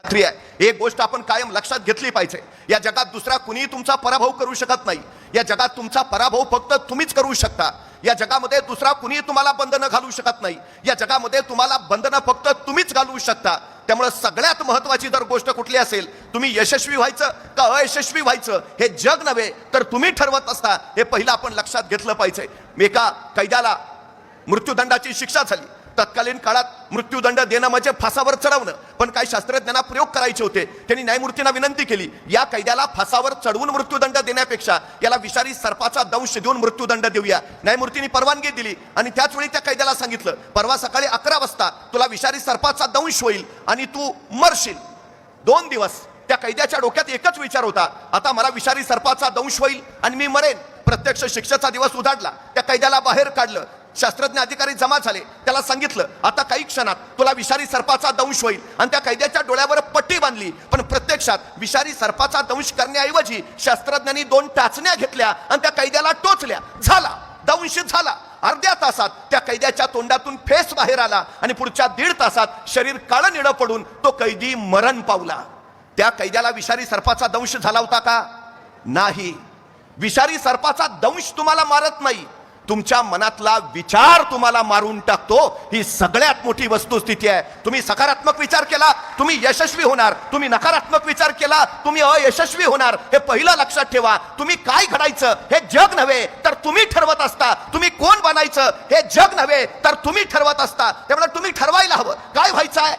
खात्री आहे एक गोष्ट आपण कायम लक्षात घेतली पाहिजे, या जगात दुसरा कुणीही तुमचा पराभव करू शकत नाही. या जगात तुमचा पराभव फक्त तुम्हीच करू शकता. या जगामध्ये दुसरा कुणीही तुम्हाला बंधनं घालू शकत नाही. या जगामध्ये तुम्हाला बंधनं फक्त तुम्हीच घालू शकता. त्यामुळे सगळ्यात महत्त्वाची जर गोष्ट कुठली असेल, तुम्ही यशस्वी व्हायचं का अयशस्वी व्हायचं हे जग नव्हे तर तुम्ही ठरवत असता, हे पहिलं आपण लक्षात घेतलं पाहिजे. एका कैद्याला मृत्यूदंडाची शिक्षा झाली. तत्कालीन काळात मृत्यूदंड देणं म्हणजे फासावर चढवणं, पण काही शास्त्रज्ञांना प्रयोग करायचे होते. त्यांनी न्यायमूर्तींना विनंती केली, या कैद्याला फासावर चढवून मृत्यूदंड देण्यापेक्षा याला विषारी सर्पाचा दंश देऊन मृत्यूदंड देऊया. न्यायमूर्तींनी परवानगी दिली आणि त्याच वेळी त्या कैद्याला सांगितलं, परवा सकाळी 11 वाजता तुला विषारी सर्पाचा दंश होईल आणि तू मरशील. 2 दिवस त्या कैद्याच्या डोक्यात एकच विचार होता, आता मला विषारी सर्पाचा दंश होईल आणि मी मरेन. प्रत्यक्ष शिक्षेचा दिवस उजाडला. त्या कैद्याला बाहेर काढलं. शास्त्रज्ञ अधिकारी जमा झाले. त्याला सांगितलं, आता काही क्षणात तुला विषारी सर्पाचा दंश होईल, आणि त्या कैद्याच्या डोळ्यावर पट्टी बांधली. पण प्रत्यक्षात विषारी सर्पाचा दंश करण्याऐवजी शास्त्रज्ञांनी 2 टाचण्या घेतल्या आणि त्या कैद्याला टोचल्या. झाला दंश झाला. अर्ध्या तासात त्या कैद्याच्या तोंडातून फेस बाहेर आला आणि पुढच्या 1.5 तासात शरीर काळं निळं पडून तो कैदी मरण पावला. त्या कैद्याला विषारी सर्पाचा दंश झाला होता का? नाही. विषारी सर्पाचा दंश तुम्हाला मारत नाही, तुमच्या मनातला विचार तुम्हाला मारून टाकतो. ही सगळ्यात मोठी वस्तुस्थिती आहे. तुम्ही सकारात्मक विचार केला तुम्ही यशस्वी होणार, तुम्ही नकारात्मक विचार केला तुम्ही अयशस्वी होणार. हे पहिलं लक्षात ठेवा. तुम्ही काय घडायचं हे जग नव्हे तर तुम्ही ठरवत असता. तुम्ही कोण बनायचं हे जग नव्हे तर तुम्ही ठरवत असता. त्यामुळे तुम्ही ठरवायला हवं काय व्हायचं आहे.